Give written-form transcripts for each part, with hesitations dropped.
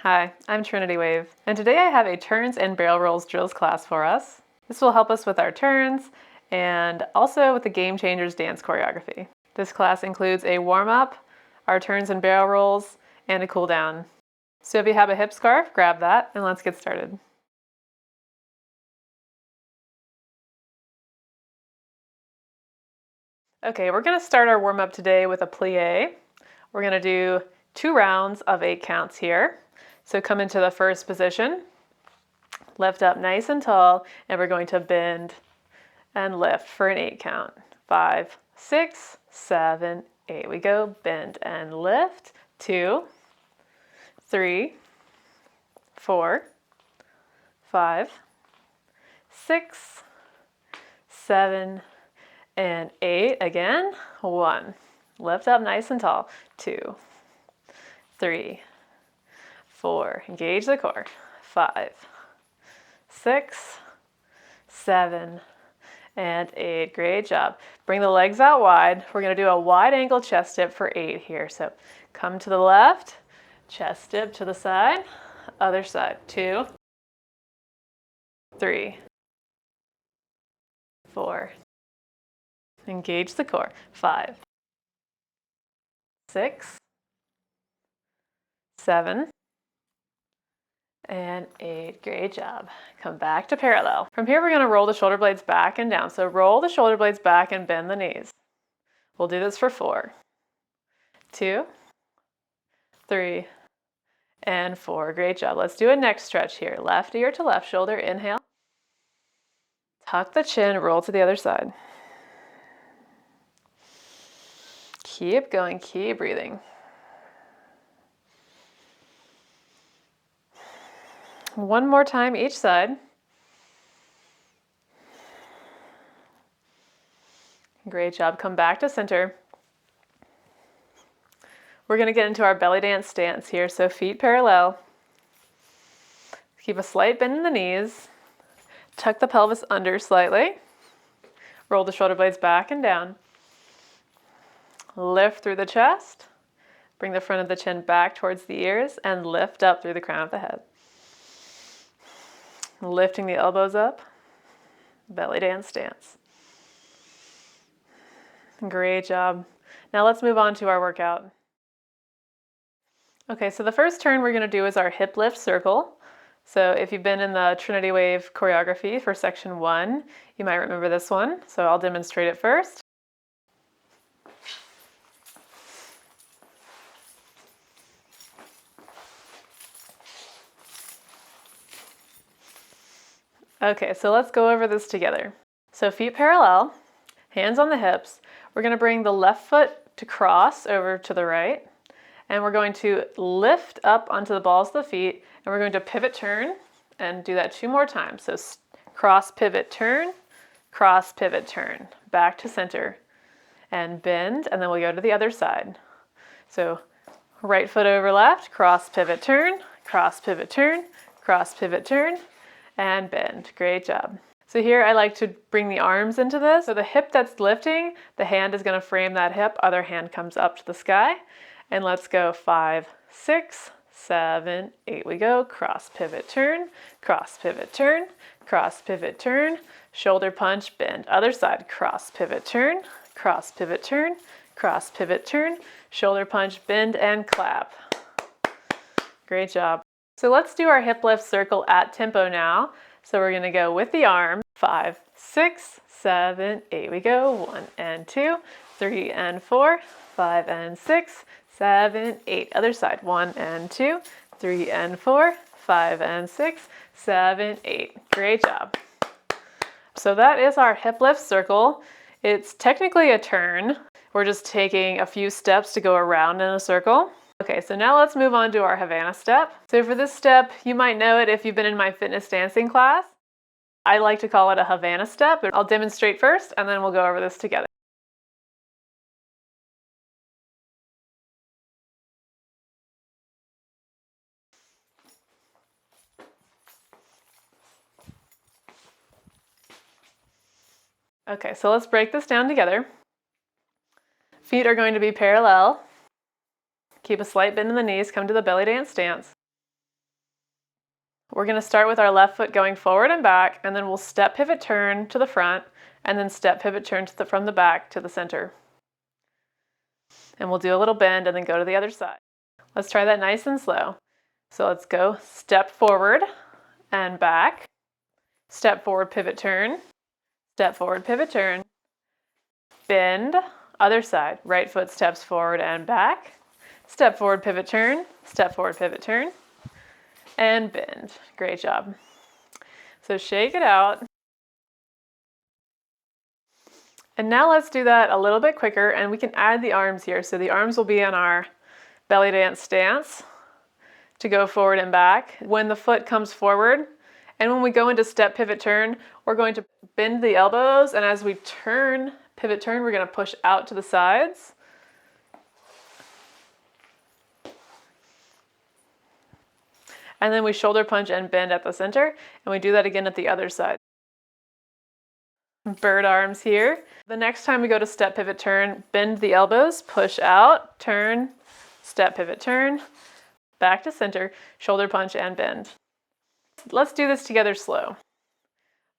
Hi, I'm Trinity Wave, and today I have a turns and barrel rolls drills class for us. This will help us with our turns and also with the Game Changers dance choreography. This class includes a warm-up, our turns and barrel rolls, and a cool down. So if you have a hip scarf, grab that and let's get started. Okay, we're going to start our warm-up today with a plie. We're going to do 2 rounds of 8 counts here. So come into the first position, lift up nice and tall, and we're going to bend and lift for an 8 count. 5, 6, 7, 8. We go, bend and lift. 2, 3, 4, 5, 6, 7, and 8. Again, 1. Lift up nice and tall. 2, 3, 4. Engage the core. 5, 6, 7, and 8. Great job. Bring the legs out wide. We're going to do a wide angle chest dip for 8 here. So come to the left, chest dip to the side, other side. 2, 3, 4. Engage the core. 5, 6, 7, and 8. Great job. Come back to parallel. From here, we're going to roll the shoulder blades back and down. So roll the shoulder blades back and bend the knees. We'll do this for 4, 2, 3, and 4. Great job. Let's do a neck stretch here. Left ear to left shoulder. Inhale. Tuck the chin, roll to the other side. Keep going, keep breathing. One more time each side. Great job. Come back to center. We're going to get into our belly dance stance here. So feet parallel. Keep a slight bend in the knees. Tuck the pelvis under slightly. Roll the shoulder blades back and down. Lift through the chest. Bring the front of the chin back towards the ears and lift up through the crown of the head. Lifting the elbows up. Belly dance stance. Great job. Now let's move on to our workout. Okay, so the first turn we're going to do is our hip lift circle. So if you've been in the Trinity Wave choreography for section 1, you might remember this one. So I'll demonstrate it first. Okay, so let's go over this together. So feet parallel, hands on the hips. We're going to bring the left foot to cross over to the right. And we're going to lift up onto the balls of the feet. And we're going to pivot turn and do that 2 more times. So cross, pivot, turn, cross, pivot, turn. Back to center. And bend, and then we'll go to the other side. So right foot over left, cross, pivot, turn, cross, pivot, turn, cross, pivot, turn, and bend. Great job. So here I like to bring the arms into this. So the hip that's lifting, the hand is going to frame that hip. Other hand comes up to the sky. And let's go 5, 6, 7, 8. We go. Cross, pivot, turn, cross, pivot, turn, cross, pivot, turn, shoulder punch, bend. Other side. Cross, pivot, turn, cross, pivot, turn, cross, pivot, turn, shoulder punch, bend, and clap. Great job. So let's do our hip lift circle at tempo now. So we're going to go with the arm. 5, 6, 7, 8. We go. 1 and 2, 3 and 4, 5 and 6, 7, 8. Other side. 1 and 2, 3 and 4, 5 and 6, 7, 8. Great job. So that is our hip lift circle. It's technically a turn. We're just taking a few steps to go around in a circle. Okay, so now let's move on to our Havana step. So for this step, you might know it if you've been in my fitness dancing class. I like to call it a Havana step. I'll demonstrate first, and then we'll go over this together. Okay, so let's break this down together. Feet are going to be parallel. Keep a slight bend in the knees, come to the belly dance stance. We're going to start with our left foot going forward and back, and then we'll step, pivot, turn to the front, and then step, pivot, turn from the back to the center. And we'll do a little bend and then go to the other side. Let's try that nice and slow. So let's go step forward and back, step forward, pivot, turn, step forward, pivot, turn, bend, other side, right foot steps forward and back, step forward, pivot, turn, step forward, pivot, turn, and bend. Great job. So shake it out. And now let's do that a little bit quicker, and we can add the arms here. So the arms will be on our belly dance stance to go forward and back. When the foot comes forward, and when we go into step, pivot, turn, we're going to bend the elbows, and as we turn, pivot, turn, we're going to push out to the sides. And then we shoulder punch and bend at the center, and we do that again at the other side. Bird arms here. The next time we go to step, pivot, turn, bend the elbows, push out, turn, step, pivot, turn, back to center, shoulder punch and bend. Let's do this together slow.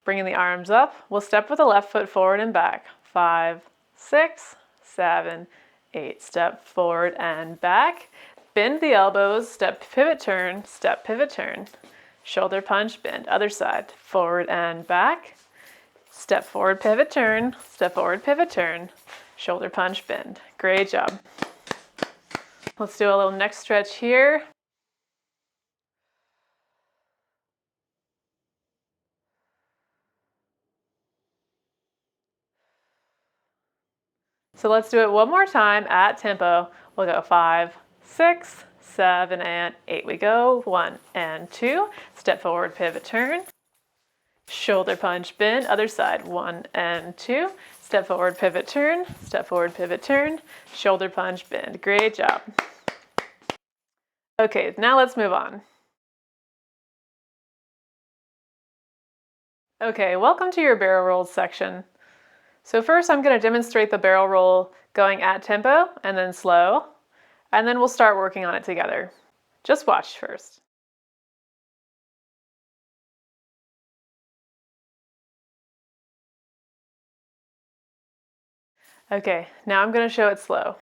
Bringing the arms up, we'll step with the left foot forward and back. 5, 6, 7, 8. Step forward and back. Bend the elbows, step, pivot, turn, shoulder punch, bend. Other side, forward and back. Step forward, pivot, turn, shoulder punch, bend. Great job. Let's do a little neck stretch here. So let's do it one more time at tempo. We'll go 5, 6, 7, and 8. We go 1 and 2. Step forward, pivot, turn. Shoulder punch, bend. Other side, 1 and 2. Step forward, pivot, turn. Shoulder punch, bend. Great job. Okay, now let's move on. Okay, welcome to your barrel rolls section. So first I'm going to demonstrate the barrel roll going at tempo and then slow, and then we'll start working on it together. Just watch first. Okay, now I'm going to show it slow.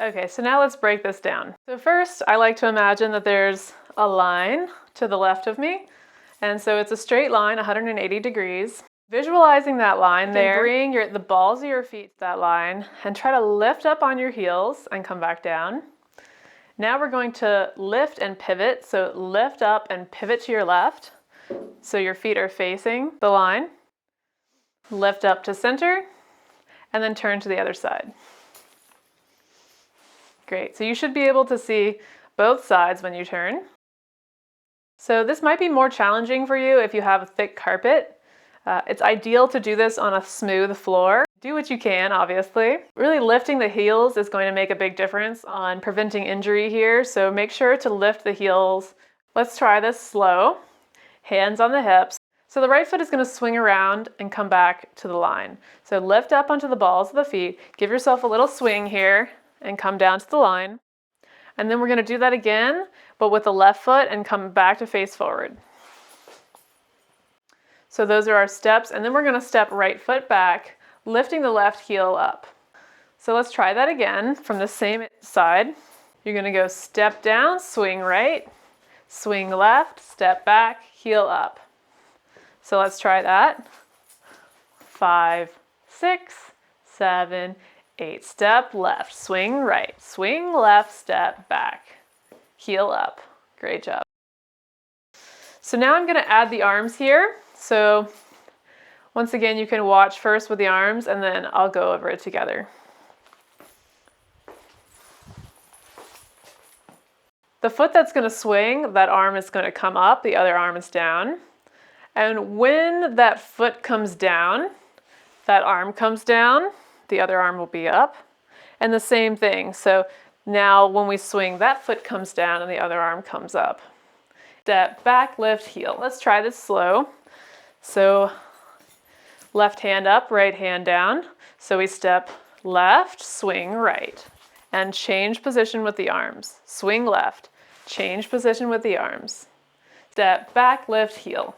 Okay, so now let's break this down. So first, I like to imagine that there's a line to the left of me, and so it's a straight line, 180 degrees. Visualizing that line there, bring the balls of your feet to that line, and try to lift up on your heels and come back down. Now we're going to lift and pivot, so lift up and pivot to your left, so your feet are facing the line. Lift up to center, and then turn to the other side. Great, so you should be able to see both sides when you turn. So this might be more challenging for you if you have a thick carpet. It's ideal to do this on a smooth floor. Do what you can, obviously. Really lifting the heels is going to make a big difference on preventing injury here, so make sure to lift the heels. Let's try this slow. Hands on the hips. So the right foot is going to swing around and come back to the line. So lift up onto the balls of the feet. Give yourself a little swing here and come down to the line. And then we're going to do that again, but with the left foot and come back to face forward. So those are our steps, and then we're going to step right foot back, lifting the left heel up. So let's try that again from the same side. You're going to go step down, swing right, swing left, step back, heel up. So let's try that. 5, 6, 7, 8. Step left, swing right, swing left, step back, heel up. Great job. So now I'm going to add the arms here. So once again, you can watch first with the arms, and then I'll go over it together. The foot that's going to swing, that arm is going to come up, the other arm is down. And when that foot comes down, that arm comes down, the other arm will be up. And the same thing. So now when we swing, that foot comes down and the other arm comes up. step back, lift, heel. Let's try this slow. So left hand up, right hand down. So we step left, swing right, and change position with the arms. Swing left, change position with the arms. Step back, lift, heel.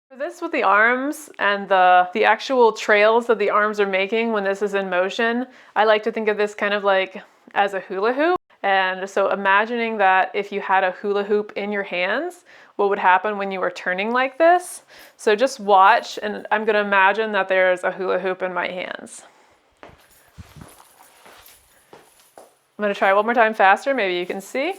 For this with the arms and the actual trails that the arms are making when this is in motion, I like to think of this kind of like as a hula hoop. And so imagining that if you had a hula hoop in your hands, what would happen when you were turning like this? So just watch, and I'm going to imagine that there's a hula hoop in my hands. I'm going to try one more time faster, maybe you can see.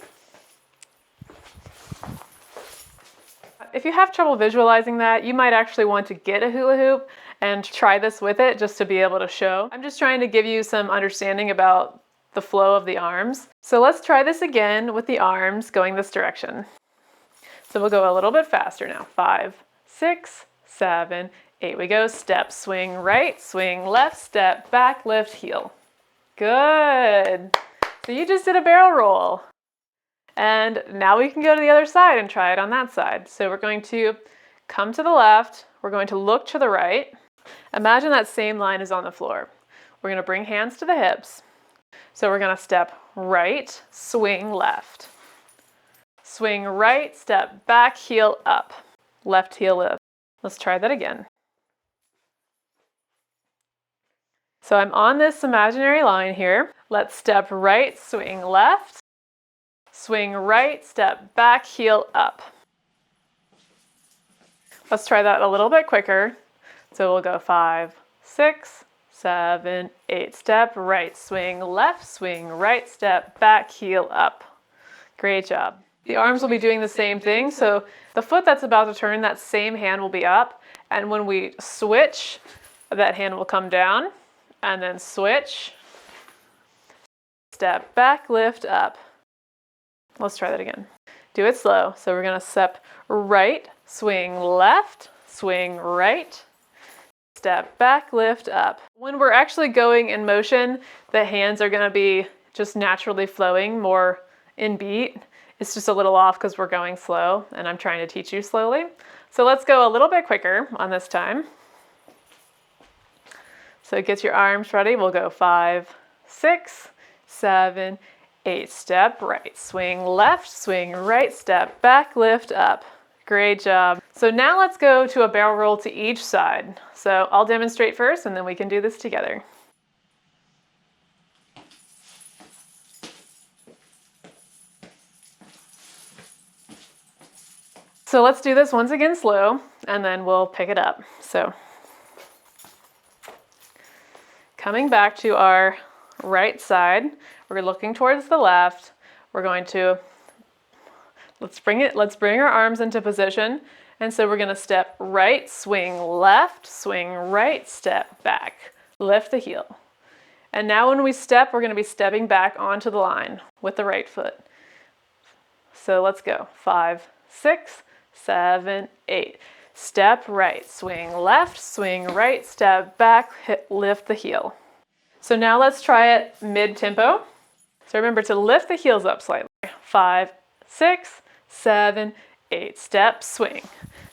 If you have trouble visualizing that, you might actually want to get a hula hoop and try this with it just to be able to show. I'm just trying to give you some understanding about the flow of the arms. So let's try this again with the arms going this direction. So we'll go a little bit faster now. 5, 6, 7, 8. We go step, swing right, swing left, step back, lift, heel. Good. So you just did a barrel roll. And now we can go to the other side and try it on that side. So we're going to come to the left. We're going to look to the right. Imagine that same line is on the floor. We're going to bring hands to the hips. So we're going to step right, swing left. Swing right, step back, heel up. Left heel lift. Let's try that again. So I'm on this imaginary line here. Let's step right, swing left. Swing right, step back, heel up. Let's try that a little bit quicker. So we'll go 5, 6, 7, 8. Step right, swing left, swing right, step back, heel up. Great job. The arms will be doing the same thing. So the foot that's about to turn, that same hand will be up. And when we switch, that hand will come down. And then switch. Step back, lift up. Let's try that again. Do it slow. So we're going to step right, swing left, swing right. Step back, lift up. When we're actually going in motion, the hands are going to be just naturally flowing more in beat. It's just a little off because we're going slow and I'm trying to teach you slowly. So let's go a little bit quicker on this time. So get your arms ready. We'll go 5, 6, 7, 8. Step right, swing left, swing right, step back, lift up. Great job. So now let's go to a barrel roll to each side. So I'll demonstrate first and then we can do this together. So let's do this once again slow and then we'll pick it up. So coming back to our right side, we're looking towards the left. We're going to let's bring our arms into position. And so we're going to step right, swing left, swing right, step back, lift the heel. And now when we step, we're going to be stepping back onto the line with the right foot. So let's go. 5, 6, 7, 8. Step right, swing left, swing right, step back, lift the heel. So now let's try it mid-tempo. So remember to lift the heels up slightly. 5, 6, 7, 8. Step, swing.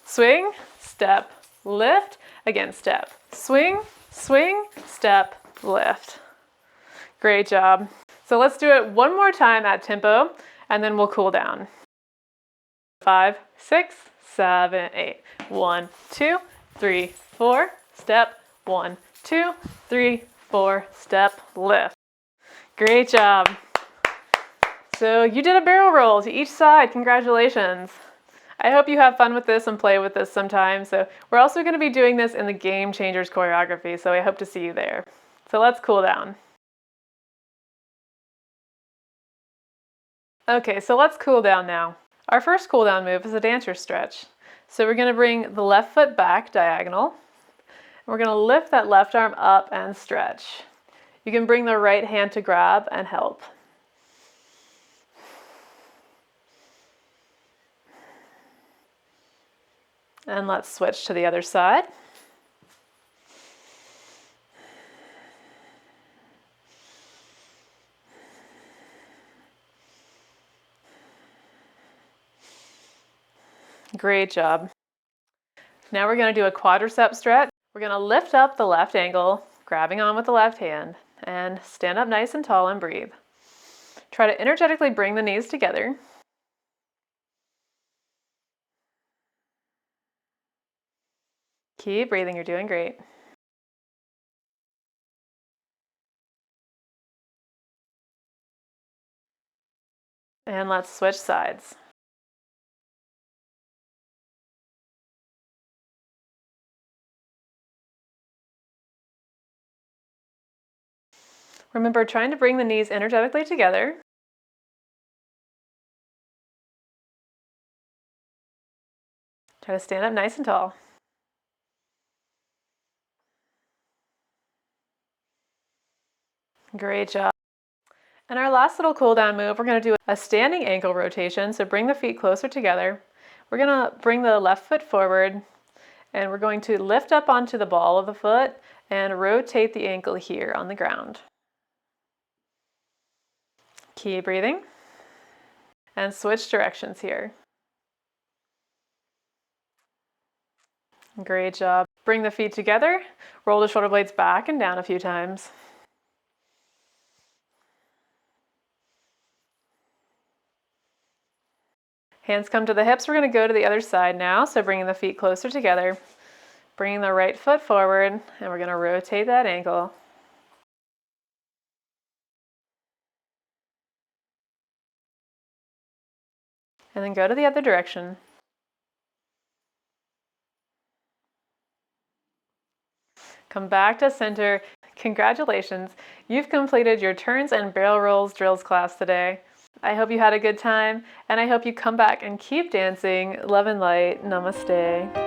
Swing, step, lift. Again, step. Swing, swing, step, lift. Great job. So let's do it one more time at tempo, and then we'll cool down. 5, 6, 7, 8. 1, 2, 3, 4. Step. 1, 2, 3, 4. Step, lift. Great job. So you did a barrel roll to each side. Congratulations. I hope you have fun with this and play with this sometime. So we're also going to be doing this in the Game Changers choreography, so I hope to see you there. So let's cool down. Okay, so let's cool down now. Our first cool down move is a dancer stretch. So we're going to bring the left foot back diagonal. We're going to lift that left arm up and stretch. You can bring the right hand to grab and help. And let's switch to the other side. Great job. Now we're going to do a quadricep stretch. We're going to lift up the left ankle, grabbing on with the left hand, and stand up nice and tall and breathe. Try to energetically bring the knees together. Keep breathing, you're doing great. And let's switch sides. Remember, trying to bring the knees energetically together. Try to stand up nice and tall. Great job. And our last little cool down move, we're going to do a standing ankle rotation. So bring the feet closer together. We're going to bring the left foot forward, and we're going to lift up onto the ball of the foot and rotate the ankle here on the ground. Keep breathing. And switch directions here. Great job. Bring the feet together, roll the shoulder blades back and down a few times. Hands come to the hips. We're going to go to the other side now. So bringing the feet closer together, bringing the right foot forward, and we're going to rotate that ankle. And then go to the other direction. Come back to center. Congratulations, you've completed your turns and barrel rolls drills class today. I hope you had a good time, and I hope you come back and keep dancing. Love and light. Namaste.